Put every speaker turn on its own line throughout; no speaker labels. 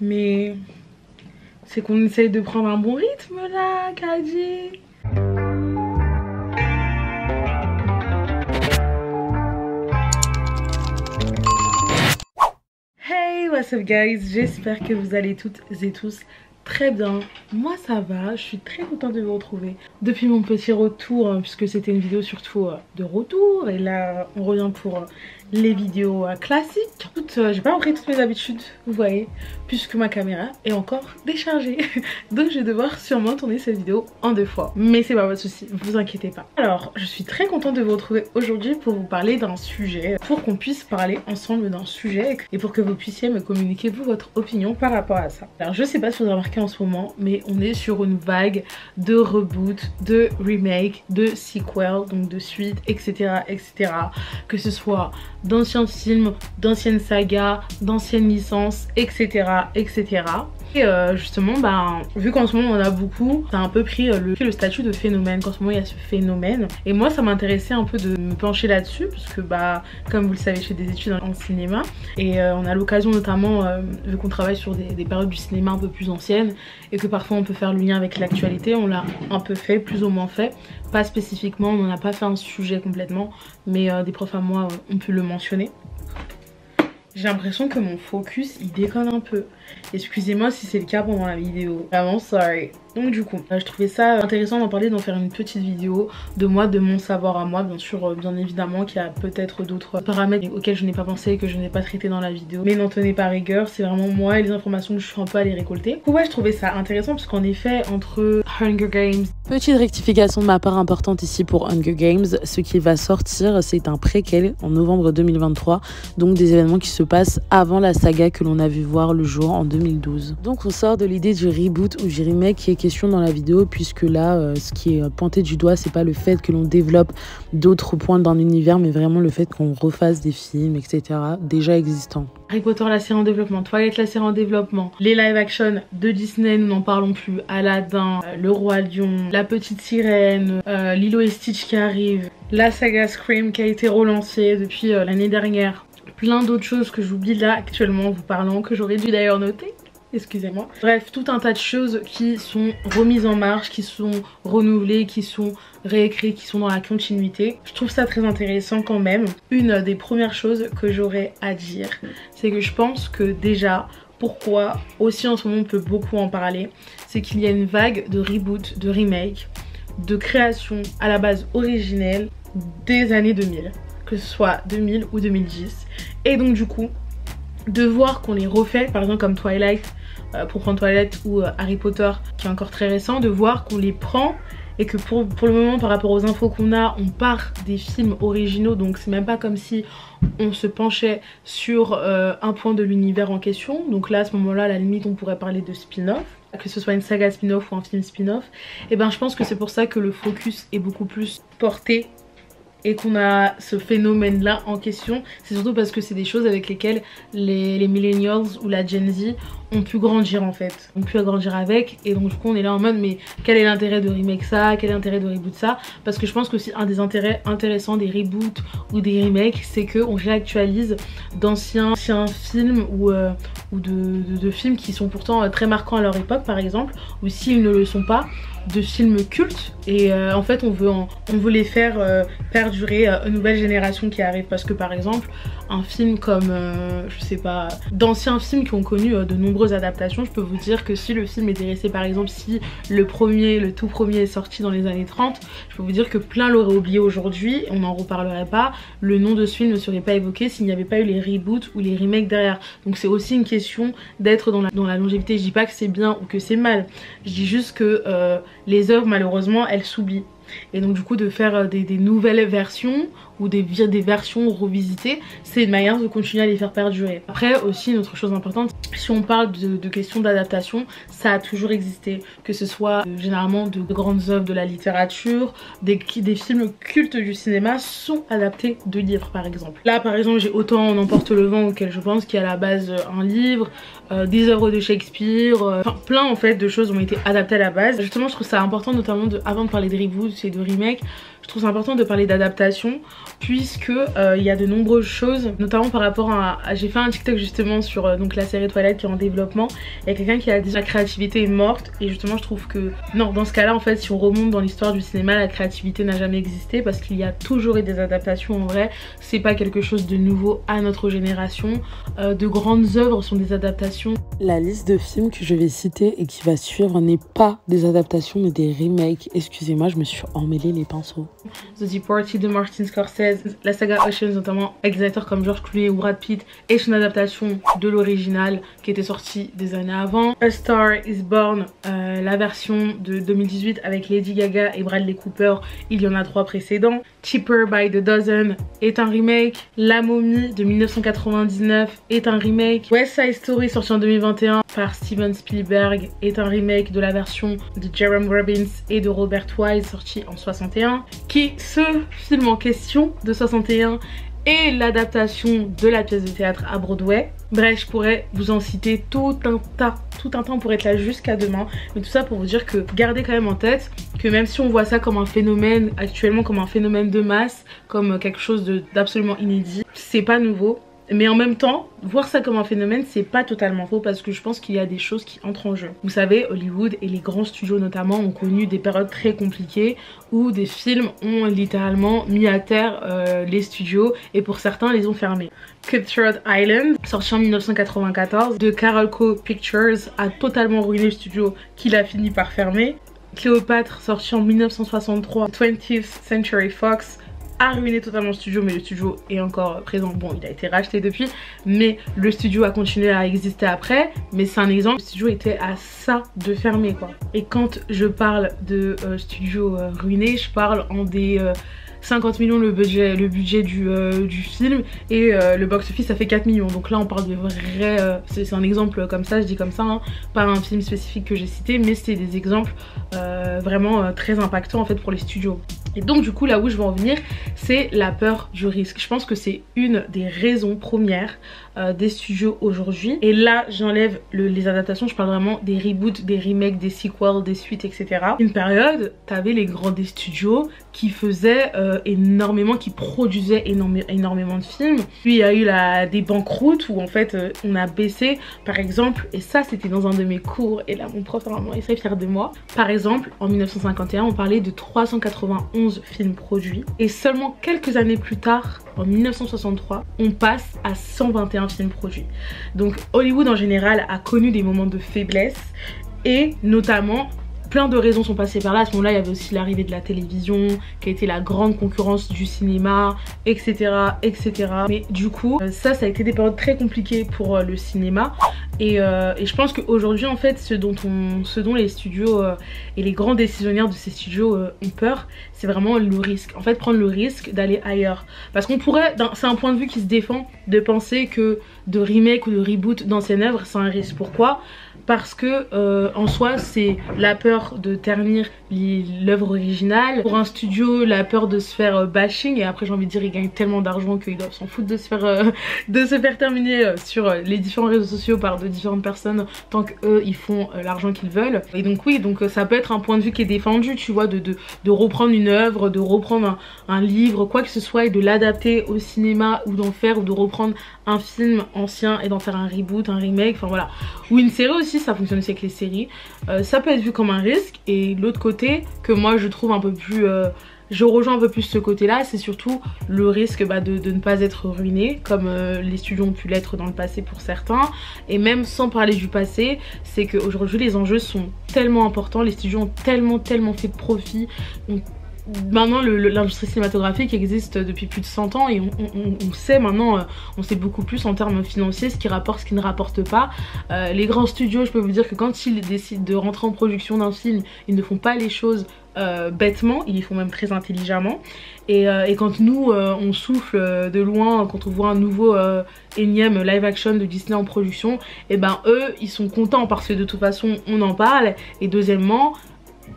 mais c'est qu'on essaye de prendre un bon rythme là, Kadi. Hey, what's up guys, j'espère que vous allez toutes et tous très bien. Moi ça va, je suis très contente de vous retrouver depuis mon petit retour, puisque c'était une vidéo surtout de retour, et là on revient pour les vidéos classiques. J'ai pas repris toutes mes habitudes, vous voyez, puisque ma caméra est encore déchargée. Donc je vais devoir sûrement tourner cette vidéo en 2 fois. Mais c'est pas votre souci, vous inquiétez pas. Alors je suis très contente de vous retrouver aujourd'hui pour vous parler d'un sujet, pour qu'on puisse parler ensemble d'un sujet et pour que vous puissiez me communiquer vous votre opinion par rapport à ça. Alors je sais pas si vous avez remarqué en ce moment, mais on est sur une vague de reboot, de remake, de sequel, donc de suite, etc. etc. Que ce soit d'anciens films, d'anciennes sagas, d'anciennes licences, etc. etc. Et justement, vu qu'en ce moment on en a beaucoup, ça a un peu pris le statut de phénomène, qu'en ce moment il y a ce phénomène. Et moi ça m'intéressait un peu de me pencher là-dessus, parce que comme vous le savez, je fais des études en cinéma. Et on a l'occasion notamment, vu qu'on travaille sur des périodes du cinéma un peu plus anciennes, et que parfois on peut faire le lien avec l'actualité, on l'a un peu fait, plus ou moins fait. Pas spécifiquement, on n'en a pas fait un sujet complètement, mais des profs à moi ont pu le mentionner. J'ai l'impression que mon focus il déconne un peu. Excusez-moi si c'est le cas pendant la vidéo. Vraiment sorry. Donc du coup, je trouvais ça intéressant d'en parler, d'en faire une petite vidéo de moi, de mon savoir à moi. Bien sûr, bien évidemment qu'il y a peut-être d'autres paramètres auxquels je n'ai pas pensé et que je n'ai pas traité dans la vidéo. Mais n'en tenez pas rigueur, c'est vraiment moi et les informations que je suis un peu allée récolter. Ouais, je trouvais ça intéressant parce qu'en effet, entre Hunger Games...
Petite rectification de ma part importante ici pour Hunger Games. Ce qui va sortir, c'est un préquel en novembre 2023. Donc des événements qui se passent avant la saga que l'on a vu voir le jour en 2012. Donc on sort de l'idée du reboot ou du remake qui est question dans la vidéo, puisque là ce qui est pointé du doigt, c'est pas le fait que l'on développe d'autres points dans l'univers, mais vraiment le fait qu'on refasse des films, etc. déjà existants.
Harry Potter, la série en développement, Twilight, la série en développement, les live action de Disney, nous n'en parlons plus, Aladdin, Le Roi Lion, La Petite Sirène, Lilo et Stitch qui arrive, la saga Scream qui a été relancée depuis l'année dernière, plein d'autres choses que j'oublie là actuellement en vous parlant, que j'aurais dû d'ailleurs noter. Excusez-moi. Bref, tout un tas de choses qui sont remises en marche, qui sont renouvelées, qui sont réécrites, qui sont dans la continuité. Je trouve ça très intéressant quand même. Une des premières choses que j'aurais à dire, c'est que je pense que déjà, pourquoi aussi en ce moment on peut beaucoup en parler, c'est qu'il y a une vague de reboot, de remake, de création à la base originelle des années 2000, que ce soit 2000 ou 2010. Et donc du coup, de voir qu'on les refait, par exemple comme Twilight, pour prendre Twilight, ou Harry Potter qui est encore très récent, de voir qu'on les prend et que pour le moment, par rapport aux infos qu'on a, on part des films originaux, donc c'est même pas comme si on se penchait sur un point de l'univers en question. Donc là à ce moment là, à la limite on pourrait parler de spin-off, que ce soit une saga spin-off ou un film spin-off. Et ben je pense que c'est pour ça que le focus est beaucoup plus porté et qu'on a ce phénomène là en question. C'est surtout parce que c'est des choses avec lesquelles les millennials ou la Gen Z ont pu grandir en fait, ont pu grandir avec. Et donc du coup on est là en mode mais quel est l'intérêt de remake ça, quel est l'intérêt de reboot ça? Parce que je pense que c'est un des intérêts intéressants des reboots ou des remakes, c'est qu'on réactualise d'anciens films ou de films qui sont pourtant très marquants à leur époque par exemple, ou s'ils ne le sont pas, de films cultes. Et en fait on veut les faire perdurer aux nouvelles générations qui arrivent. Parce que par exemple un film comme je sais pas, d'anciens films qui ont connu de nombreuses adaptations, je peux vous dire que si le film était resté, par exemple si le tout premier est sorti dans les années 30, je peux vous dire que plein l'auraient oublié aujourd'hui, on n'en reparlerait pas, le nom de ce film ne serait pas évoqué s'il n'y avait pas eu les reboots ou les remakes derrière. Donc c'est aussi une question d'être dans la longévité. Je dis pas que c'est bien ou que c'est mal, je dis juste que les œuvres malheureusement elles s'oublient. Et donc du coup de faire des nouvelles versions ou des versions revisitées, c'est une manière de continuer à les faire perdurer. Après aussi une autre chose importante, si on parle de questions d'adaptation, ça a toujours existé, que ce soit généralement de grandes œuvres de la littérature, des films cultes du cinéma sont adaptés de livres par exemple. Là par exemple j'ai autant On emporte le vent, auquel je pense qu'il y a à la base un livre, des œuvres de Shakespeare, enfin plein en fait de choses ont été adaptées à la base. Justement je trouve ça important, notamment avant de parler de reboots et de remakes, je trouve c'est important de parler d'adaptation puisque il y a de nombreuses choses, notamment par rapport à j'ai fait un TikTok justement sur donc la série Twilight qui est en développement. Il y a quelqu'un qui a dit la créativité est morte, et justement je trouve que non, dans ce cas là en fait, si on remonte dans l'histoire du cinéma, la créativité n'a jamais existé parce qu'il y a toujours eu des adaptations. En vrai, c'est pas quelque chose de nouveau à notre génération. De grandes œuvres sont des adaptations.
La liste de films que je vais citer et qui va suivre n'est pas des adaptations mais des remakes. Excusez-moi, je me suis emmêlé les pinceaux.
The Departed de Martin Scorsese, la saga Oceans notamment avec des acteurs comme George Clooney ou Brad Pitt, est une adaptation de l'original qui était sortie des années avant. A Star is Born, la version de 2018 avec Lady Gaga et Bradley Cooper, il y en a 3 précédents. Cheaper by the Dozen est un remake. La Momie de 1999 est un remake. West Side Story sorti en 2021 par Steven Spielberg est un remake de la version de Jerome Robbins et de Robert Wise sorti en 61. Ce film en question de 61 est l'adaptation de la pièce de théâtre à Broadway. Bref, je pourrais vous en citer tout un tas, on pourrait être là jusqu'à demain. Mais tout ça pour vous dire que gardez quand même en tête que même si on voit ça comme un phénomène actuellement, comme un phénomène de masse, comme quelque chose d'absolument inédit, c'est pas nouveau. Mais en même temps, voir ça comme un phénomène, c'est pas totalement faux parce que je pense qu'il y a des choses qui entrent en jeu. Vous savez, Hollywood et les grands studios notamment ont connu des périodes très compliquées où des films ont littéralement mis à terre les studios et pour certains les ont fermés. Cutthroat Island, sorti en 1994 de Carolco Pictures, a totalement ruiné le studio qu'il a fini par fermer. Cléopâtre, sorti en 1963, 20th Century Fox, a ruiné totalement le studio, mais le studio est encore présent. Bon, il a été racheté depuis, mais le studio a continué à exister après. Mais c'est un exemple, le studio était à ça de fermer quoi. Et quand je parle de studio ruiné, je parle en des 50 millions le budget du film, et le box-office ça fait 4 millions. Donc là on parle de vrai, c'est un exemple comme ça, je dis comme ça, hein, pas un film spécifique que j'ai cité, mais c'est des exemples vraiment très impactants en fait pour les studios. Et donc du coup là où je veux en venir, c'est la peur du risque. Je pense que c'est une des raisons premières des studios aujourd'hui. Et là j'enlève les adaptations, je parle vraiment des reboots, des remakes, des sequels, des suites, etc. Une période, t'avais les grands des studios qui faisaient énormément, qui produisaient énormément de films. Puis il y a eu des banqueroutes où en fait on a baissé, par exemple, et ça c'était dans un de mes cours, et là mon prof vraiment est très fier de moi. Par exemple en 1951 on parlait de 391 films produits, et seulement quelques années plus tard, en 1963, on passe à 121 films produits. Donc Hollywood en général a connu des moments de faiblesse, et notamment plein de raisons sont passées par là. À ce moment-là, il y avait aussi l'arrivée de la télévision, qui a été la grande concurrence du cinéma, etc. etc. Mais du coup, ça a été des périodes très compliquées pour le cinéma. Et je pense qu'aujourd'hui, en fait, ce dont les studios et les grands décisionnaires de ces studios ont peur, c'est vraiment le risque. En fait, prendre le risque d'aller ailleurs. Parce qu'on pourrait, c'est un point de vue qui se défend, de penser que de remake ou de reboot d'anciennes œuvres, c'est un risque. Pourquoi ? Parce que en soi c'est la peur de ternir l'œuvre originale. Pour un studio, la peur de se faire bashing, et après j'ai envie de dire ils gagnent tellement d'argent qu'ils doivent s'en foutre de se faire terminer sur les différents réseaux sociaux par de différentes personnes tant qu'eux ils font l'argent qu'ils veulent. Et donc oui, donc ça peut être un point de vue qui est défendu, tu vois, de reprendre une œuvre, de reprendre un livre, quoi que ce soit, et de l'adapter au cinéma, ou d'en faire, ou de reprendre un film ancien et d'en faire un reboot, un remake, enfin voilà. Ou une série aussi, ça fonctionne aussi avec les séries. Ça peut être vu comme un risque. Et l'autre côté que moi je trouve un peu plus je rejoins un peu plus ce côté là, c'est surtout le risque de ne pas être ruiné comme les studios ont pu l'être dans le passé pour certains. Et même sans parler du passé, c'est qu'aujourd'hui les enjeux sont tellement importants, les studios ont tellement fait de profit. Maintenant l'industrie cinématographique existe depuis plus de 100 ans, et on sait maintenant, on sait beaucoup plus en termes financiers ce qui rapporte, ce qui ne rapporte pas. Les grands studios, je peux vous dire que quand ils décident de rentrer en production d'un film, ils ne font pas les choses bêtement, ils les font même très intelligemment. Et quand nous on souffle de loin, quand on voit un nouveau énième live action de Disney en production, et ben eux ils sont contents parce que de toute façon on en parle. Et deuxièmement,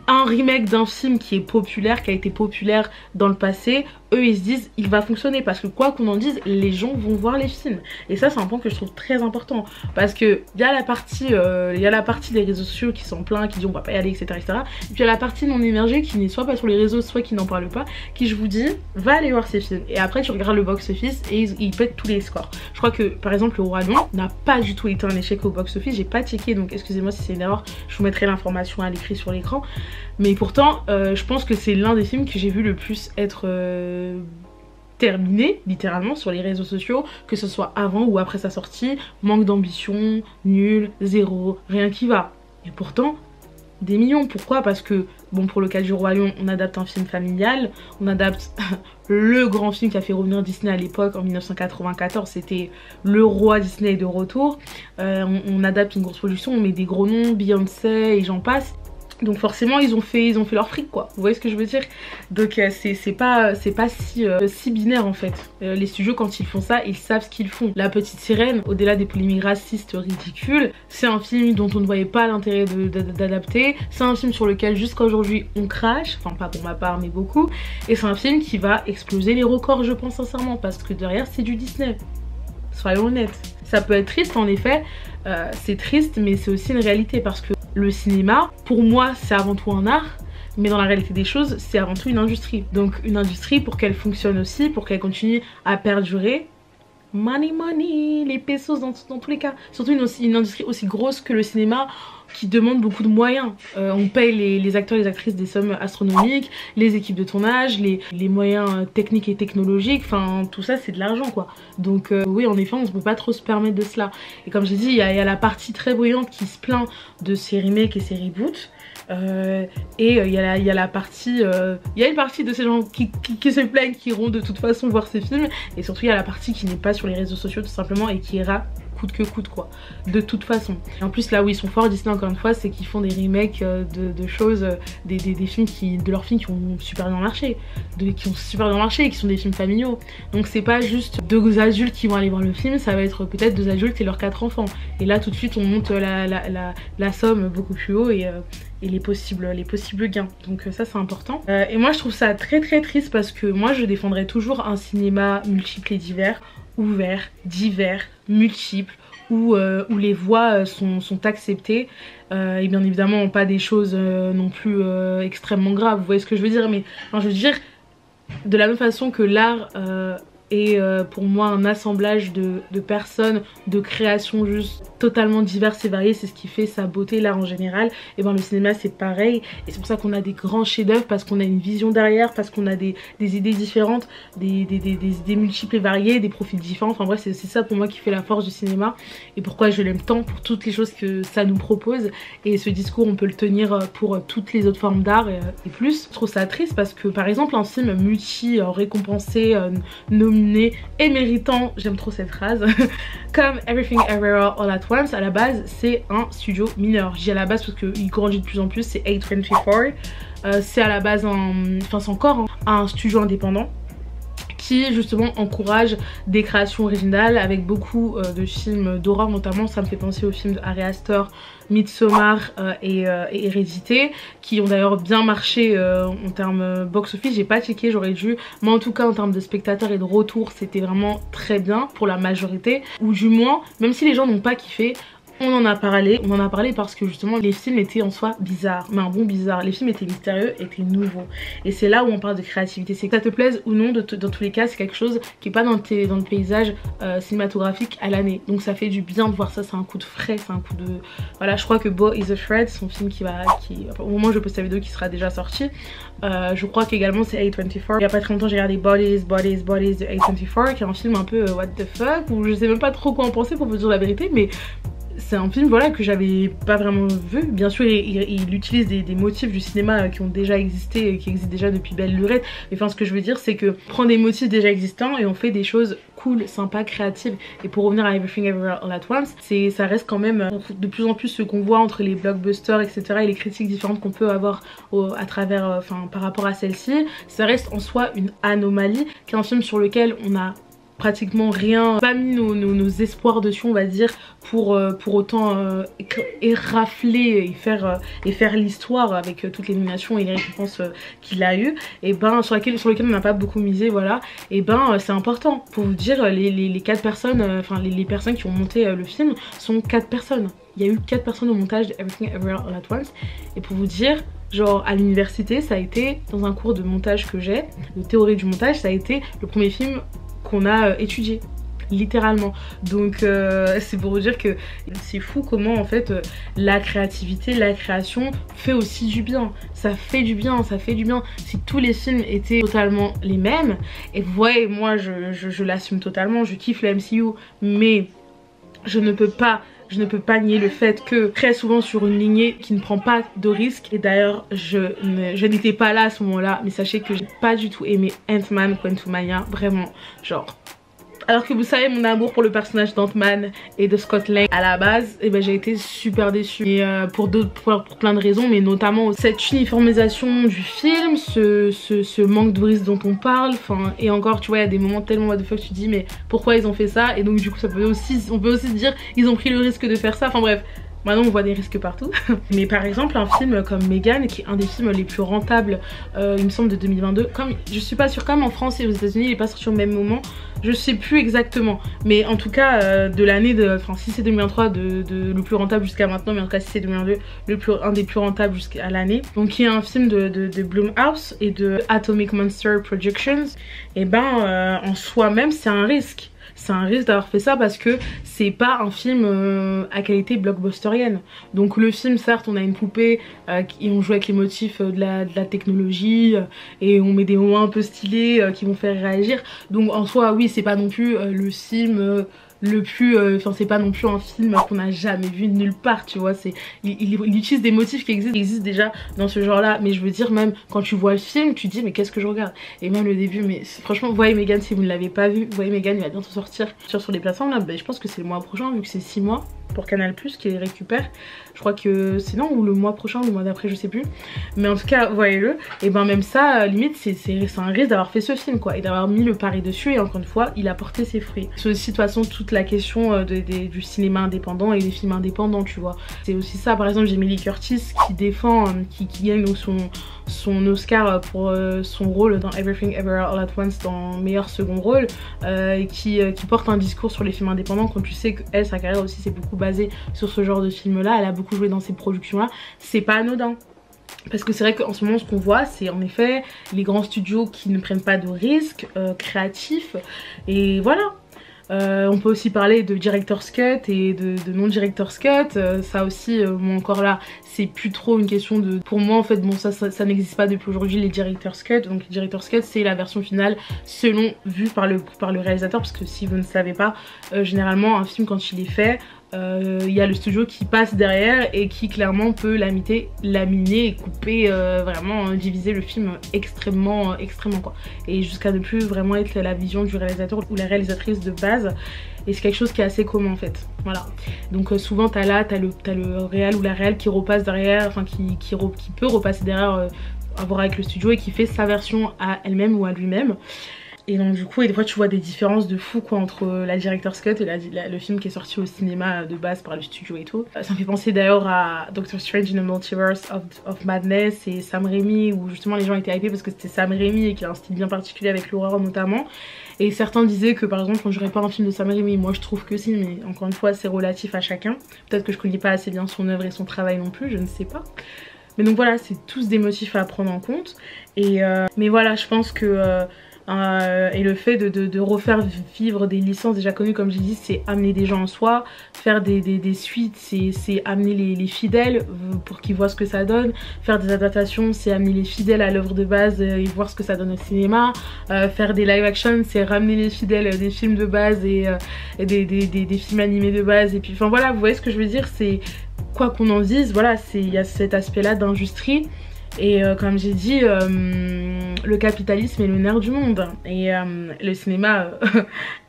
un remake d'un film qui est populaire, qui a été populaire dans le passé, eux ils se disent il va fonctionner parce que quoi qu'on en dise, les gens vont voir les films. Et ça c'est un point que je trouve très important parce que il y a la partie des réseaux sociaux qui sont pleins, qui disent on va pas y aller, etc., etc. Et puis il y a la partie non émergée qui n'est soit pas sur les réseaux, soit qui n'en parle pas, qui je vous dis va aller voir ces films. Et après tu regardes le box-office et ils pètent tous les scores. Je crois que par exemple le Roi Lion n'a pas du tout été un échec au box-office, j'ai pas checké donc excusez-moi si c'est une erreur, je vous mettrai l'information à l'écrit sur l'écran. Mais pourtant, je pense que c'est l'un des films que j'ai vu le plus être terminé, littéralement, sur les réseaux sociaux, que ce soit avant ou après sa sortie. Manque d'ambition, nul, zéro, rien qui va. Et pourtant, des millions. Pourquoi? Parce que, bon, pour le cas du Roi Lion, on adapte un film familial, on adapte le grand film qui a fait revenir Disney à l'époque, en 1994, c'était le roi Disney de retour. On adapte une grosse production, on met des gros noms, Beyoncé et j'en passe. Donc forcément ils ont fait leur fric quoi, vous voyez ce que je veux dire. Donc c'est pas si binaire en fait. Les studios quand ils font ça, ils savent ce qu'ils font. La Petite Sirène, au-delà des polémiques racistes ridicules, c'est un film dont on ne voyait pas l'intérêt d'adapter. C'est un film sur lequel jusqu'à aujourd'hui on crache, enfin pas pour ma part mais beaucoup. Et c'est un film qui va exploser les records je pense sincèrement, parce que derrière c'est du Disney. Soyons honnêtes. Ça peut être triste en effet, c'est triste mais c'est aussi une réalité parce que le cinéma, pour moi, c'est avant tout un art, mais dans la réalité des choses, c'est avant tout une industrie. Donc une industrie, pour qu'elle fonctionne aussi, pour qu'elle continue à perdurer, money, les pesos dans tous les cas. Surtout une industrie aussi grosse que le cinéma, qui demande beaucoup de moyens. On paye les acteurs et les actrices des sommes astronomiques, les équipes de tournage, les moyens techniques et technologiques, enfin tout ça c'est de l'argent quoi. Donc oui en effet on ne peut pas trop se permettre de cela. Et comme j'ai dit il y a la partie très bruyante qui se plaint de ces remakes et ces reboots. Et il y a la partie, il y a une partie de ces gens qui se plaignent, qui iront de toute façon voir ces films. Et surtout il y a la partie qui n'est pas sur les réseaux sociaux tout simplement et qui ira coûte que coûte quoi, de toute façon. Et en plus là où ils sont forts Disney encore une fois, c'est qu'ils font des remakes de choses, des films de leurs films qui ont super bien marché, et qui sont des films familiaux. Donc c'est pas juste deux adultes qui vont aller voir le film, ça va être peut-être deux adultes et leurs 4 enfants. Et là tout de suite on monte la somme beaucoup plus haut et les possibles gains. Donc ça c'est important. Et moi je trouve ça très triste parce que moi je défendrais toujours un cinéma multiple et divers, ouvert, divers, multiples, où les voix sont acceptées et bien évidemment pas des choses non plus extrêmement graves, vous voyez ce que je veux dire. Mais enfin, je veux dire de la même façon que l'art est pour moi un assemblage de personnes, de créations juste totalement diverses et variées, c'est ce qui fait sa beauté, l'art en général. Et ben le cinéma c'est pareil, et c'est pour ça qu'on a des grands chefs-d'œuvre, parce qu'on a une vision derrière, parce qu'on a des idées différentes, des idées multiples et variées, des profils différents. Enfin bref c'est ça pour moi qui fait la force du cinéma et pourquoi je l'aime tant, pour toutes les choses que ça nous propose. Et ce discours on peut le tenir pour toutes les autres formes d'art et plus. Je trouve ça triste parce que par exemple un film multi récompensé, nominé et méritant, j'aime trop cette phrase, comme Everything Everywhere All At Once, à la base c'est un studio mineur. Je dis à la base parce qu'il grandit de plus en plus, c'est A24. C'est à la base c'est encore un studio indépendant qui justement encourage des créations originales avec beaucoup de films d'horreur notamment. Ça me fait penser aux films d'Ari Aster, Midsommar et Hérédité, qui ont d'ailleurs bien marché en termes box-office. J'ai pas checké, j'aurais dû, mais en tout cas en termes de spectateurs et de retour c'était vraiment très bien pour la majorité, ou du moins même si les gens n'ont pas kiffé, on en a parlé parce que justement les films étaient en soi bizarres, mais un bon bizarre. Les films étaient mystérieux, étaient nouveaux. Et c'est là où on parle de créativité. C'est que ça te plaise ou non, dans tous les cas, c'est quelque chose qui est pas dans le paysage cinématographique à l'année. Donc ça fait du bien de voir ça, c'est un coup de frais, c'est un coup de... Voilà, je crois que Beau is Afraid, son film au moment où je poste la vidéo qui sera déjà sorti, je crois qu'également c'est A24. Il y a pas très longtemps j'ai regardé Bodies de A24, qui est un film un peu what the fuck, où je sais même pas trop quoi en penser pour vous dire la vérité, mais c'est un film voilà que j'avais pas vraiment vu. Bien sûr il utilise des motifs du cinéma qui ont déjà existé, qui existent déjà depuis belle lurette, mais enfin ce que je veux dire c'est que prend des motifs déjà existants et on fait des choses cool, sympa, créative. Et pour revenir à Everything Everywhere All At Once, ça reste quand même de plus en plus ce qu'on voit entre les blockbusters etc et les critiques différentes qu'on peut avoir à travers, par rapport à celle-ci. Ça reste en soi une anomalie, qui est un film sur lequel on a pratiquement rien, pas mis nos espoirs dessus on va dire pour autant érafler et faire l'histoire avec toutes les nominations et les récompenses qu'il a eu, et ben sur lequel on n'a pas beaucoup misé, voilà, et ben c'est important pour vous dire les 4 personnes, enfin les personnes qui ont monté le film sont 4 personnes. Il y a eu 4 personnes au montage de Everything Everywhere All At Once, et pour vous dire, genre à l'université ça a été, dans un cours de montage que j'ai, de théorie du montage, ça a été le premier film qu'on a étudié littéralement. Donc c'est pour vous dire que c'est fou comment en fait la créativité, la création fait aussi du bien. Ça fait du bien, ça fait du bien. Si tous les films étaient totalement les mêmes, et vous voyez moi je l'assume totalement, je kiffe le MCU, mais je ne peux pas nier le fait que très souvent sur une lignée qui ne prend pas de risques, et d'ailleurs je n'étais pas là à ce moment là, mais sachez que j'ai pas du tout aimé Ant-Man Quantumania, vraiment, genre, alors que vous savez mon amour pour le personnage d'Ant-Man et de Scott Lang à la base, et ben j'ai été super déçue, et pour plein de raisons, mais notamment cette uniformisation du film, ce manque de risque dont on parle, enfin, et encore tu vois il y a des moments tellement what the fuck tu te dis mais pourquoi ils ont fait ça, et donc du coup on peut aussi se dire ils ont pris le risque de faire ça, enfin bref. Maintenant on voit des risques partout. Mais par exemple un film comme Megan, qui est un des films les plus rentables il me semble de 2022, comme je suis pas sûre, comme en France et aux États-Unis il est pas sorti au même moment, je sais plus exactement, mais en tout cas de l'année de, enfin si c'est 2023 le plus rentable jusqu'à maintenant, mais en tout cas si c'est 2022 un des plus rentables jusqu'à l'année, donc il y a un film de Blumhouse et de Atomic Monster Productions, et ben en soi-même c'est un risque. C'est un risque d'avoir fait ça parce que c'est pas un film à qualité blockbusterienne. Donc le film, certes on a une poupée et on joue avec les motifs de la technologie et on met des moments un peu stylés qui vont faire réagir. Donc en soi oui c'est pas non plus le film le plus, enfin c'est pas non plus un film qu'on a jamais vu nulle part, tu vois, il utilise des motifs qui existent déjà dans ce genre là, mais je veux dire même quand tu vois le film tu te dis mais qu'est-ce que je regarde, et même le début, mais franchement vous voyez Megan, si vous ne l'avez pas vu, vous voyez Megan il va bientôt sortir sur les plateformes là, ben, je pense que c'est le mois prochain vu que c'est 6 mois pour Canal+ qui les récupère, je crois que c'est non, ou le mois prochain ou le mois d'après je sais plus, mais en tout cas voyez-le, et ben même ça limite c'est un risque d'avoir fait ce film quoi, et d'avoir mis le pari dessus, et encore une fois il a porté ses fruits. C'est aussi de toute façon toute la question du cinéma indépendant et des films indépendants, tu vois, c'est aussi ça. Par exemple Jamie Lee Curtis qui défend, qui gagne son Oscar pour son rôle dans Everything Everywhere All At Once dans meilleur second rôle, et qui porte un discours sur les films indépendants quand tu sais qu'elle, sa carrière aussi c'est beaucoup basée sur ce genre de film là, elle a beaucoup joué dans ces productions là, c'est pas anodin. Parce que c'est vrai qu'en ce moment ce qu'on voit c'est en effet les grands studios qui ne prennent pas de risques créatifs, et voilà. On peut aussi parler de Director's Cut et de non-Director's Cut, ça aussi bon, encore là c'est plus trop une question de, pour moi en fait bon ça n'existe pas depuis aujourd'hui les Director's Cut. Donc Director's Cut c'est la version finale selon vue par le réalisateur, parce que si vous ne savez pas, généralement un film quand il est fait il y a le studio qui passe derrière et qui clairement peut laminer et couper, vraiment diviser le film extrêmement quoi, et jusqu'à ne plus vraiment être la vision du réalisateur ou la réalisatrice de base, et c'est quelque chose qui est assez commun en fait, voilà. Donc souvent t'as le réal ou la réal qui repasse derrière, enfin qui peut repasser derrière à voir avec le studio, et qui fait sa version à elle-même ou à lui-même. Et donc du coup, et des fois tu vois des différences de fou quoi entre la Director's Cut et le film qui est sorti au cinéma de base par le studio et tout. Ça me fait penser d'ailleurs à Doctor Strange in the Multiverse of Madness et Sam Raimi, où justement les gens étaient hypés parce que c'était Sam Raimi et qu'il a un style bien particulier avec l'horreur notamment. Et certains disaient que par exemple quand j'aurais pas un film de Sam Raimi, moi je trouve que si, mais encore une fois c'est relatif à chacun. Peut-être que je connais pas assez bien son œuvre et son travail non plus, je ne sais pas. Mais donc voilà, c'est tous des motifs à prendre en compte. Et mais voilà, je pense que et le fait de refaire vivre des licences déjà connues, comme j'ai dit, c'est amener des gens en soi. Faire des suites, c'est amener les fidèles pour qu'ils voient ce que ça donne. Faire des adaptations, c'est amener les fidèles à l'œuvre de base et voir ce que ça donne au cinéma. Faire des live action, c'est ramener les fidèles des films de base et des films animés de base. Et puis enfin voilà, vous voyez ce que je veux dire, c'est quoi qu'on en dise, voilà, il y a cet aspect là d'industrie. Et comme j'ai dit, le capitalisme est le nerf du monde et le cinéma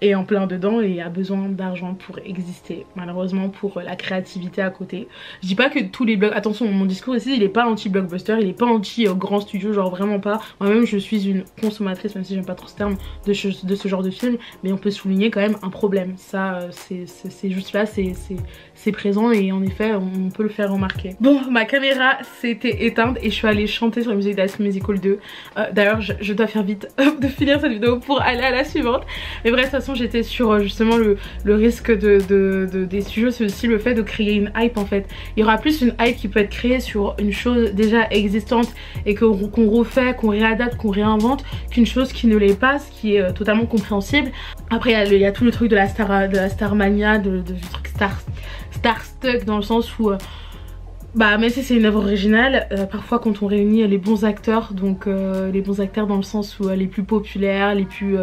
est en plein dedans et a besoin d'argent pour exister, malheureusement, pour la créativité à côté. Je dis pas que tous les blogs, attention, mon discours ici il est pas anti-blockbuster, il est pas anti-grand studio, genre vraiment pas. Moi-même je suis une consommatrice, même si j'aime pas trop ce terme, de ce genre de film, mais on peut souligner quand même un problème. Ça c'est juste là, c'est présent et en effet on peut le faire remarquer. Bon, ma caméra s'était éteinte et je suis allée chanter sur la musique d'High School Musical 2. D'ailleurs je dois faire vite de finir cette vidéo pour aller à la suivante. Mais bref, de toute façon j'étais sur justement le risque des studios, c'est aussi le fait de créer une hype en fait. Il y aura plus une hype qui peut être créée sur une chose déjà existante et qu'on refait, qu'on réadapte, qu'on réinvente, qu'une chose qui ne l'est pas, ce qui est totalement compréhensible. Après il y a tout le truc de la Starmania, du truc Starstruck, dans le sens où bah même si c'est une œuvre originale, parfois quand on réunit les bons acteurs, donc les bons acteurs dans le sens où les plus populaires, les plus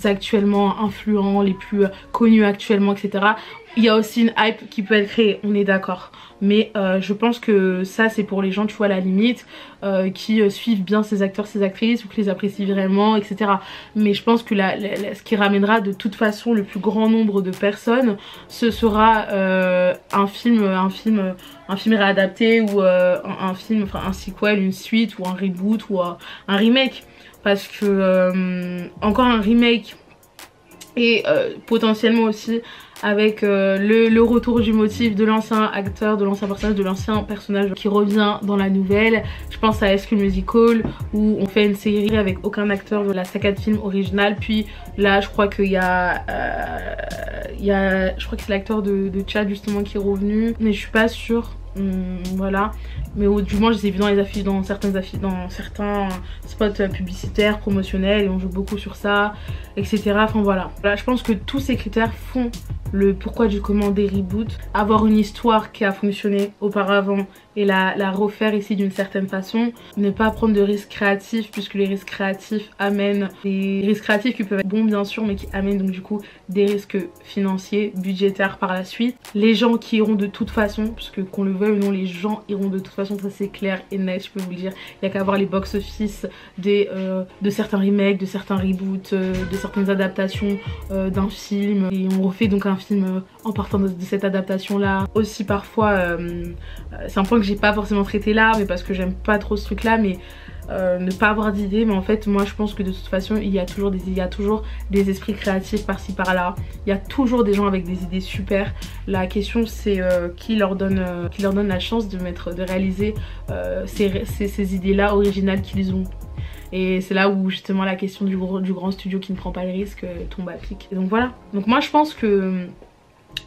actuellement influents, les plus connus actuellement, etc. Il y a aussi une hype qui peut être créée, on est d'accord. Mais je pense que ça c'est pour les gens, tu vois, à la limite, qui suivent bien ces acteurs, ces actrices, ou qui les apprécient vraiment, etc. Mais je pense que ce qui ramènera de toute façon le plus grand nombre de personnes, ce sera un film réadapté, ou un film, enfin un sequel, une suite, ou un reboot, ou un remake. Parce que encore un remake, et potentiellement aussi avec le retour du motif de l'ancien acteur, de l'ancien personnage qui revient dans la nouvelle. Je pense à High School Musical où on fait une série avec aucun acteur de la saga de film originale. Puis là je crois qu'il y a, je crois que c'est l'acteur de Chad justement qui est revenu, mais je suis pas sûre. Voilà, mais du moins je les ai vus dans les affiches, dans certains spots publicitaires, promotionnels, et on joue beaucoup sur ça, etc. Enfin voilà, je pense que tous ces critères font le pourquoi du comment des reboots. Avoir une histoire qui a fonctionné auparavant et la refaire ici d'une certaine façon. Ne pas prendre de risques créatifs, puisque les risques créatifs amènent des risques créatifs qui peuvent être bons bien sûr, mais qui amènent donc du coup des risques financiers, budgétaires par la suite. Les gens qui iront de toute façon, puisque qu'on le veuille ou non, les gens iront de toute façon, ça c'est clair et net, je peux vous le dire. Il n'y a qu'à voir les box-office de certains remakes, de certains reboots, de certaines adaptations d'un film, et on refait donc un film en partant de cette adaptation là. Aussi parfois, c'est un point que j'ai pas forcément traité là, mais parce que j'aime pas trop ce truc là, mais ne pas avoir d'idées. Mais en fait moi je pense que de toute façon il y a toujours des esprits créatifs par-ci par-là, il y a toujours des gens avec des idées super. La question c'est qui leur donne la chance de réaliser ces idées là originales qu'ils ont. Et c'est là où justement la question du grand studio qui ne prend pas les risques tombe à pic. Et donc voilà, donc moi je pense que,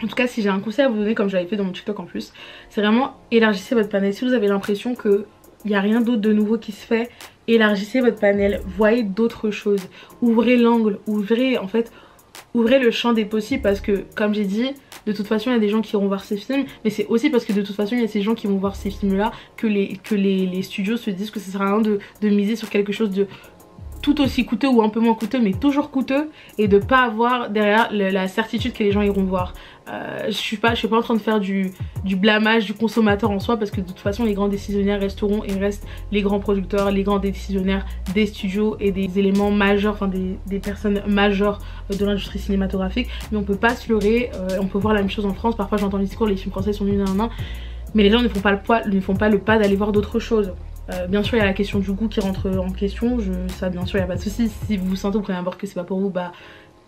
en tout cas si j'ai un conseil à vous donner, comme j'avais fait dans mon TikTok en plus, c'est vraiment élargissez votre panel. Si vous avez l'impression qu'il n'y a rien d'autre de nouveau qui se fait, élargissez votre panel, voyez d'autres choses, ouvrez l'angle, ouvrez le champ des possibles, parce que comme j'ai dit, de toute façon il y a des gens qui iront voir ces films, mais c'est aussi parce que de toute façon il y a ces gens qui vont voir ces films là que les studios se disent que ça sert à rien de miser sur quelque chose de tout aussi coûteux ou un peu moins coûteux, mais toujours coûteux, et de pas avoir derrière la certitude que les gens iront voir. Je suis pas en train de faire du blâmage du consommateur en soi, parce que de toute façon les grands décisionnaires resteront et restent les grands producteurs, les grands décisionnaires des studios et des éléments majeurs, enfin des personnes majeures de l'industrie cinématographique. Mais on peut pas se leurrer, on peut voir la même chose en France. Parfois j'entends les discours, les films français sont nuls, mais les gens ne font pas le pas d'aller voir d'autres choses. Bien sûr il y a la question du goût qui rentre en question, ça bien sûr il n'y a pas de souci. Si vous vous sentez au premier abord que c'est pas pour vous, bah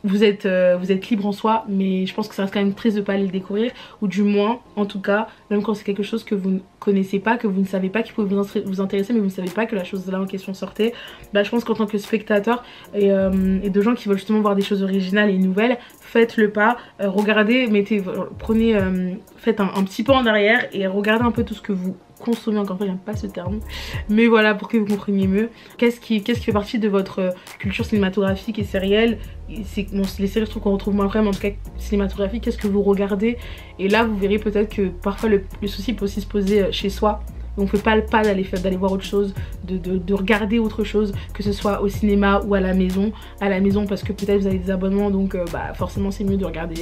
vous êtes libre en soi, mais je pense que ça reste quand même triste de pas aller le découvrir, ou du moins en tout cas même quand c'est quelque chose que vous ne connaissez pas, que vous ne savez pas, qui peut vous intéresser, mais vous ne savez pas que la chose là en question sortait. Bah je pense qu'en tant que spectateur et de gens qui veulent justement voir des choses originales et nouvelles, faites le pas, regardez, faites un petit pas en arrière et regardez un peu tout ce que vous consommer. Encore une fois j'aime pas ce terme, mais voilà, pour que vous compreniez mieux qu'est-ce qui fait partie de votre culture cinématographique et sérielle. Bon, les séries je trouve qu'on retrouve moins vraiment, en tout cas cinématographique, qu'est-ce que vous regardez, et là vous verrez peut-être que parfois le souci peut aussi se poser chez soi. Donc on fait pas le pas d'aller voir autre chose, de regarder autre chose, que ce soit au cinéma ou à la maison parce que peut-être vous avez des abonnements, donc bah forcément c'est mieux de regarder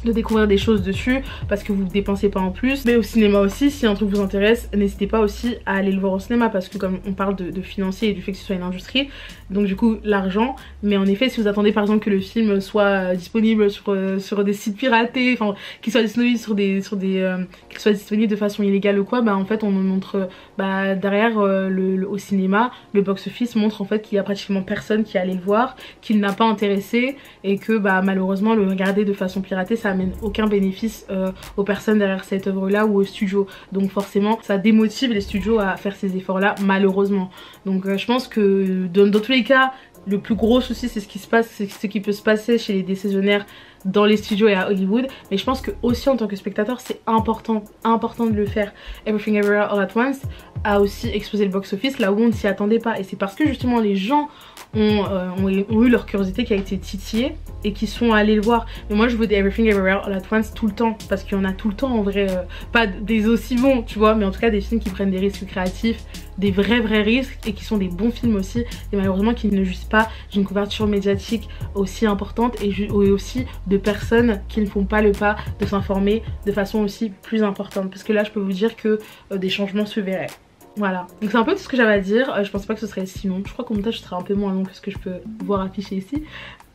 de découvrir des choses dessus parce que vous ne dépensez pas en plus. Mais au cinéma aussi, si un truc vous intéresse, n'hésitez pas aussi à aller le voir au cinéma parce que comme on parle de financier et du fait que ce soit une industrie, donc du coup l'argent. Mais en effet, si vous attendez par exemple que le film soit disponible sur des sites piratés, enfin qu'il soit disponible qu'il soit disponible de façon illégale ou quoi, bah en fait on nous montre derrière au cinéma, le box-office montre en fait qu'il y a pratiquement personne qui est allé le voir, qu'il n'a pas intéressé et que malheureusement le regarder de façon piratée ça amène aucun bénéfice aux personnes derrière cette œuvre là ou aux studios. Donc forcément ça démotive les studios à faire ces efforts là malheureusement. Donc je pense que dans tous les cas le plus gros souci c'est ce qui peut se passer chez les décisionnaires dans les studios et à Hollywood, mais je pense que aussi en tant que spectateur c'est important de le faire. Everything Everywhere All at Once a aussi explosé le box office là où on ne s'y attendait pas et c'est parce que justement les gens ont eu leur curiosité qui a été titillée et qui sont allés le voir. Mais moi je veux des Everything Everywhere All at Once tout le temps parce qu'il y en a tout le temps en vrai, pas des aussi bons tu vois, mais en tout cas des films qui prennent des risques créatifs, des vrais risques et qui sont des bons films aussi et malheureusement qui ne jouissent pas d'une couverture médiatique aussi importante et aussi de personnes qui ne font pas le pas de s'informer de façon aussi plus importante parce que là je peux vous dire que des changements se verraient. Voilà, donc c'est un peu tout ce que j'avais à dire, je pensais pas que ce serait si long, je crois qu'au montage ce sera un peu moins long que ce que je peux voir affiché ici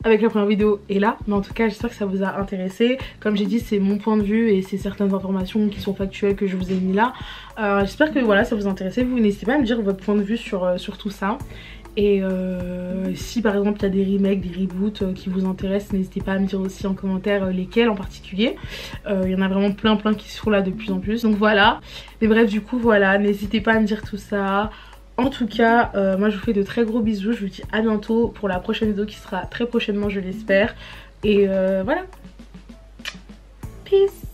avec la première vidéo et là, mais en tout cas j'espère que ça vous a intéressé. Comme j'ai dit c'est mon point de vue et c'est certaines informations qui sont factuelles que je vous ai mis là. J'espère que voilà ça vous a intéressé, vous n'hésitez pas à me dire votre point de vue sur tout ça. Et si par exemple il y a des remakes, des reboots qui vous intéressent, n'hésitez pas à me dire aussi en commentaire lesquels en particulier. Il y en a vraiment plein qui sont là de plus en plus. Donc voilà. Mais bref du coup voilà, n'hésitez pas à me dire tout ça. En tout cas, moi je vous fais de très gros bisous. Je vous dis à bientôt pour la prochaine vidéo qui sera très prochainement je l'espère. Et voilà. Peace.